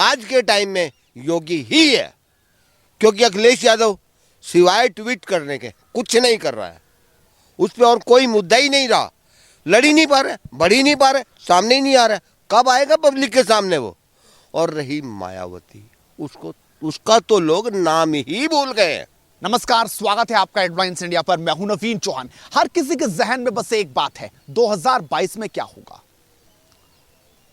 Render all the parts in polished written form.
आज के टाइम में योगी ही है, क्योंकि अखिलेश यादव सिवाय ट्वीट करने के कुछ नहीं कर रहा है। उस पर और कोई मुद्दा ही नहीं रहा, लड़ ही नहीं पा रहे, बढ़ ही नहीं पा रहे, सामने ही नहीं आ रहा है। कब आएगा पब्लिक के सामने वो? और रही मायावती, उसका तो लोग नाम ही भूल गए हैं। नमस्कार, स्वागत है आपका एडवांस इंडिया पर। मैं हूं नवीन चौहान। हर किसी के जहन में बस एक बात है, 2022 में क्या होगा।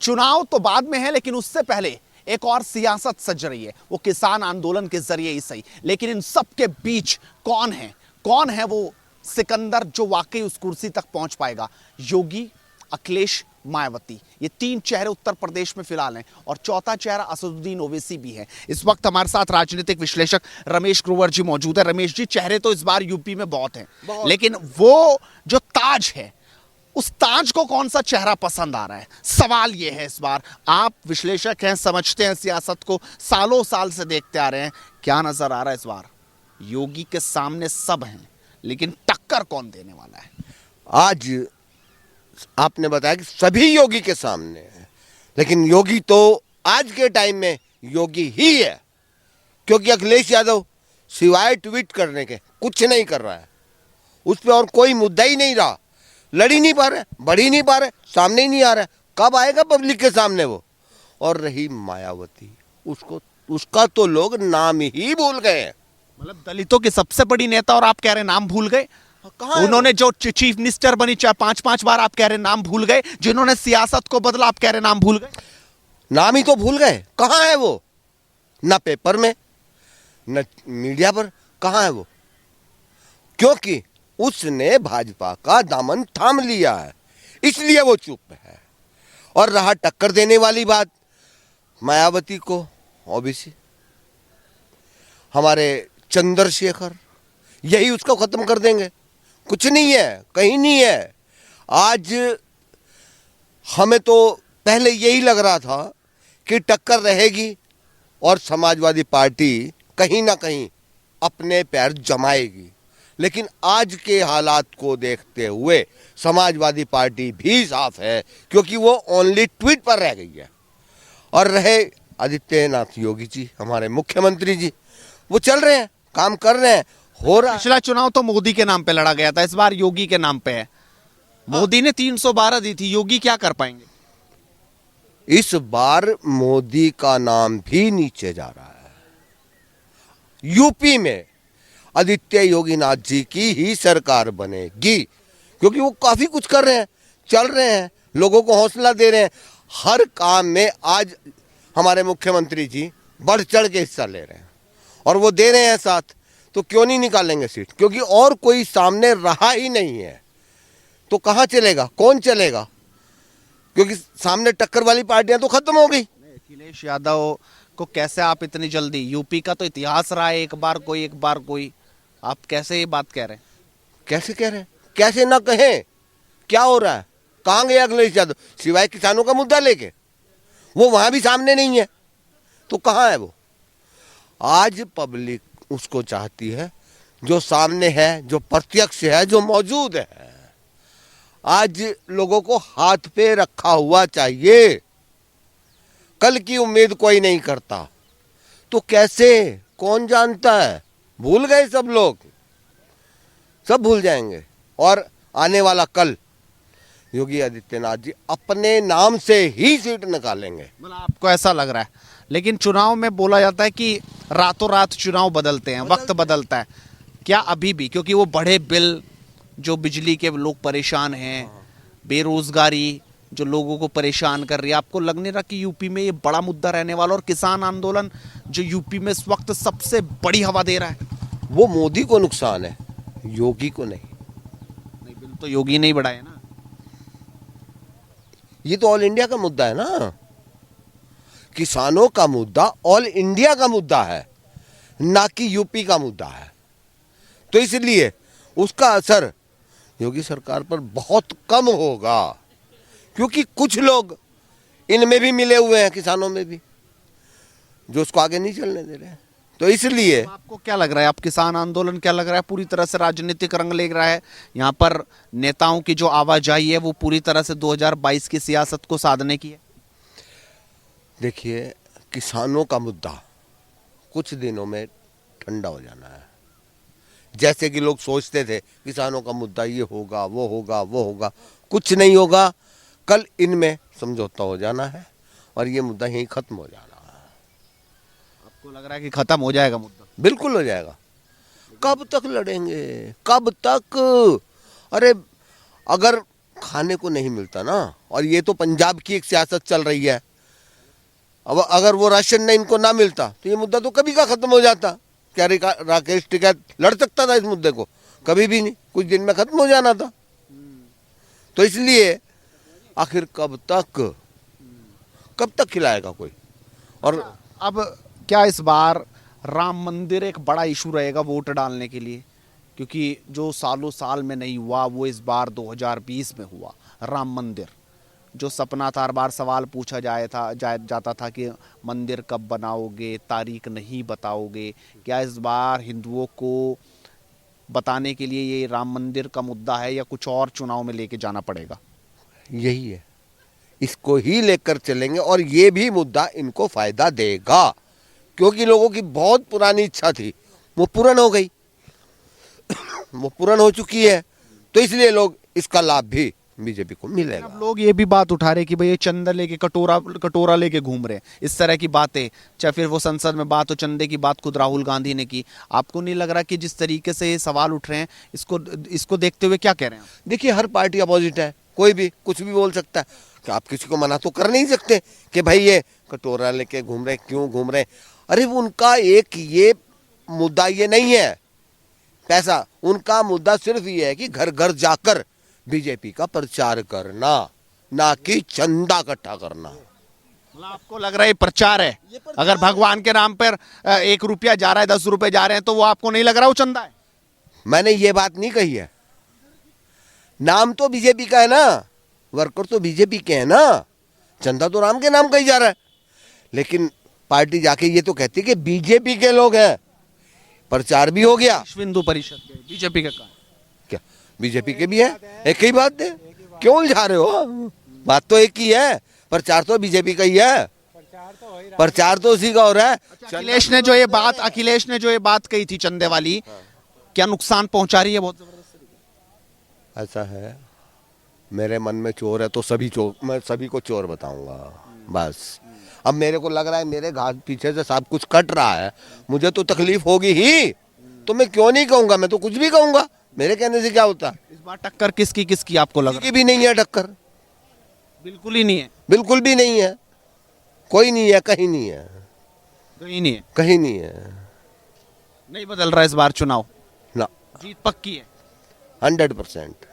चुनाव तो बाद में है, लेकिन उससे पहले एक और सियासत सज रही है। वो किसान आंदोलन के जरिए ही सही, लेकिन इन सब के बीच कौन है वो सिकंदर जो वाकई उस कुर्सी तक पहुंच पाएगा? योगी, अखिलेश, मायावती, ये तीन चेहरे उत्तर प्रदेश में फिलहाल हैं, और चौथा चेहरा असदुद्दीन ओवैसी भी है। इस वक्त हमारे साथ राजनीतिक विश्लेषक रमेश ग्रोवर जी मौजूद है। रमेश जी, चेहरे तो इस बार यूपी में बहुत हैं, लेकिन वो जो ताज है, उस ताज को कौन सा चेहरा पसंद आ रहा है? सवाल ये है इस बार। आप विश्लेषक हैं, समझते हैं सियासत को, सालों साल से देखते आ रहे हैं, क्या नजर आ रहा है इस बार? योगी के सामने सब हैं, लेकिन टक्कर कौन देने वाला है? आज आपने बताया कि सभी योगी के सामने है, लेकिन योगी तो आज के टाइम में योगी ही है, क्योंकि अखिलेश यादव सिवाय ट्वीट करने के कुछ नहीं कर रहा है। उस पर और कोई मुद्दा ही नहीं रहा, लड़ ही नहीं पा रहे, बढ़ ही नहीं पा रहे, सामने ही नहीं आ रहा है। कब आएगा पब्लिक के सामने वो? और रही मायावती, उसका तो लोग नाम ही भूल गए हैं। मतलब दलितों की सबसे बड़ी नेता, और आप कह रहे हैं नाम भूल गए? उन्होंने जो चीफ मिनिस्टर बनी, चाहे 5-5 बार, आप कह रहे नाम भूल गए? जिन्होंने सियासत को बदला, आप कह रहे नाम भूल गए? नाम ही तो भूल गए। कहाँ है वो? न पेपर में, न मीडिया पर, कहाँ है वो? क्योंकि उसने भाजपा का दामन थाम लिया है, इसलिए वो चुप है। और रहा टक्कर देने वाली बात, मायावती को ओबीसी, हमारे चंद्रशेखर, यही उसको खत्म कर देंगे। कुछ नहीं है, कहीं नहीं है। आज हमें तो पहले यही लग रहा था कि टक्कर रहेगी और समाजवादी पार्टी कहीं ना कहीं अपने पैर जमाएगी, लेकिन आज के हालात को देखते हुए समाजवादी पार्टी भी साफ है, क्योंकि वो ओनली ट्वीट पर रह गई है। और रहे आदित्यनाथ योगी जी, हमारे मुख्यमंत्री जी, वो चल रहे हैं, काम कर रहे हैं, हो रहा है। पिछला चुनाव तो मोदी के नाम पे लड़ा गया था, इस बार योगी के नाम पे है। मोदी ने 312 दी थी, योगी क्या कर पाएंगे? इस बार मोदी का नाम भी नीचे जा रहा है। यूपी में आदित्य योगीनाथ जी की ही सरकार बनेगी, क्योंकि वो काफी कुछ कर रहे हैं, चल रहे हैं, लोगों को हौसला दे रहे हैं। हर काम में आज हमारे मुख्यमंत्री जी बढ़ चढ़ के हिस्सा ले रहे हैं, और वो दे रहे हैं साथ, तो क्यों नहीं निकालेंगे सीट? क्योंकि और कोई सामने रहा ही नहीं है, तो कहाँ चलेगा, कौन चलेगा? क्योंकि सामने टक्कर वाली पार्टियां तो खत्म हो गई। अखिलेश यादव को कैसे आप इतनी जल्दी? यूपी का तो इतिहास रहा है, एक बार कोई, आप कैसे ये बात कह रहे हैं? कैसे कह रहे हैं? कैसे ना कहें? क्या हो रहा है? कहाँ गए अखिलेश यादव? सिवाय किसानों का मुद्दा लेके वो वहां भी सामने नहीं है, तो कहाँ है वो? आज पब्लिक उसको चाहती है जो सामने है, जो प्रत्यक्ष है, जो मौजूद है। आज लोगों को हाथ पे रखा हुआ चाहिए। कल की उम्मीद कोई नहीं करता, तो कैसे, कौन जानता है? भूल गए सब लोग, सब भूल जाएंगे। और आने वाला कल योगी आदित्यनाथ जी अपने नाम से ही सीट निकालेंगे। मतलब आपको ऐसा लग रहा है? लेकिन चुनाव में बोला जाता है कि रातों रात चुनाव बदलते हैं, वक्त बदलता है। क्या अभी भी, क्योंकि वो बढ़े बिल, जो बिजली के लोग परेशान हैं, बेरोजगारी जो लोगों को परेशान कर रही है, आपको लग नहीं रहा कि यूपी में ये बड़ा मुद्दा रहने वाला? और किसान आंदोलन जो यूपी में इस वक्त सबसे बड़ी हवा दे रहा है, वो मोदी को नुकसान है, योगी को नहीं। बिल तो योगी ने ही बढ़ाया ना। ये तो ऑल इंडिया का मुद्दा है ना। किसानों का मुद्दा ऑल इंडिया का मुद्दा है, ना कि यूपी का मुद्दा है। तो इसलिए उसका असर योगी सरकार पर बहुत कम होगा, क्योंकि कुछ लोग इनमें भी मिले हुए हैं, किसानों में भी, जो उसको आगे नहीं चलने दे रहे हैं। तो इसलिए आपको क्या लग रहा है? आप किसान आंदोलन क्या लग रहा है? पूरी तरह से राजनीतिक रंग ले रहा है? यहाँ पर नेताओं की जो आवाजाही है वो पूरी तरह से 2022 की सियासत को साधने की है? देखिए, किसानों का मुद्दा कुछ दिनों में ठंडा हो जाना है। जैसे कि लोग सोचते थे किसानों का मुद्दा ये होगा, वो होगा, वो होगा, कुछ नहीं होगा। कल इनमें समझौता हो जाना है और ये मुद्दा यहीं खत्म हो जाना है। आपको लग रहा है कि खत्म हो जाएगा मुद्दा? बिल्कुल हो जाएगा। कब तक लड़ेंगे, कब तक? अरे अगर खाने को नहीं मिलता ना, और ये तो पंजाब की एक सियासत चल रही है, अब अगर वो राशन नहीं इनको ना मिलता तो ये मुद्दा तो कभी का खत्म हो जाता। क्या राकेश टिकैत लड़ सकता था इस मुद्दे को? कभी भी नहीं, कुछ दिन में खत्म हो जाना था। तो इसलिए आखिर कब तक खिलाएगा कोई? और अब क्या इस बार राम मंदिर एक बड़ा इशू रहेगा वोट डालने के लिए? क्योंकि जो सालों साल में नहीं हुआ वो इस बार 2020 में हुआ। राम मंदिर जो सपना था, हर बार सवाल पूछा जाता था कि मंदिर कब बनाओगे, तारीख नहीं बताओगे। क्या इस बार हिंदुओं को बताने के लिए ये राम मंदिर का मुद्दा है या कुछ और चुनाव में लेके जाना पड़ेगा? यही है, इसको ही लेकर चलेंगे और ये भी मुद्दा इनको फायदा देगा, क्योंकि लोगों की बहुत पुरानी इच्छा थी, वो पूर्ण हो गई, वो पूर्ण हो चुकी है। तो इसलिए लोग इसका लाभ भी बीजेपी को मिलेगा। अब लोग ये भी बात उठा रहे कि भाई ये चंदा लेके कटोरा लेके घूम रहे हैं, इस तरह की बातें। चाहे फिर वो संसद में बात हो, चंदे की बात खुद राहुल गांधी ने की। आपको नहीं लग रहा कि जिस तरीके से ये सवाल उठ रहे हैं इसको देखते हुए क्या कह रहे हैं? देखिए, हर पार्टी अपोजिट है, कोई भी कुछ भी बोल सकता है। कि आप किसी को मना तो कर नहीं सकते कि भाई ये कटोरा लेके घूम रहे, क्यों घूम रहे? अरे उनका एक ये मुद्दा ये नहीं है पैसा, उनका मुद्दा सिर्फ ये है कि घर घर जाकर बीजेपी का प्रचार करना, ना कि चंदा इकट्ठा करना। मतलब आपको लग रहा है ये प्रचार है? अगर भगवान के नाम पर 1 रुपया जा रहा है, 10 रुपए जा रहे हैं, तो वो आपको नहीं लग रहा वो चंदा है? मैंने ये बात नहीं कही है। नाम तो बीजेपी का है ना, वर्कर तो बीजेपी के हैं ना, चंदा तो राम के नाम का ही जा रहा है। लेकिन पार्टी जाके ये तो कहती है कि बीजेपी के लोग हैं, प्रचार भी हो गया। विश्व हिंदू परिषद के बीजेपी का कहाँ? क्या बीजेपी के भी है? एक ही बात है, क्यों उलझा रहे हो? बात तो एक ही है, प्रचार तो बीजेपी का ही है, प्रचार तो उसी का हो रहा है। अखिलेश ने जो ये बात कही थी चंदे वाली, क्या नुकसान पहुंचा रही है बहुत जबरदस्त? ऐसा है, मेरे मन में चोर है तो मैं सभी को चोर बताऊंगा बस। अब मेरे को लग रहा है मेरे घाट पीछे से सब कुछ कट रहा है, मुझे तो तकलीफ होगी ही, तो मैं क्यों नहीं कहूंगा? मैं तो कुछ भी कहूंगा, मेरे कहने से क्या होता है? इस बार टक्कर किसकी आपको लग रहा है? भी नहीं है टक्कर, बिल्कुल ही नहीं है। बिल्कुल भी नहीं है, कोई नहीं है, कहीं नहीं है, कहीं नहीं है, कहीं नहीं है। नहीं बदल रहा इस बार चुनाव? ना, जीत पक्की है? 100%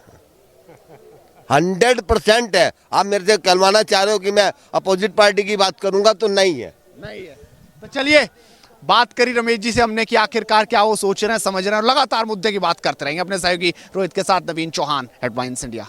100% है। आप मेरे से कहलवाना चाह रहे हो कि मैं अपोजिट पार्टी की बात करूंगा, तो नहीं है, नहीं है। तो चलिए, बात करी रमेश जी से हमने कि आखिरकार क्या वो सोच रहे हैं, समझ रहे हैं, और लगातार मुद्दे की बात करते रहेंगे। अपने सहयोगी रोहित के साथ नवीन चौहान, हेडलाइंस इंडिया।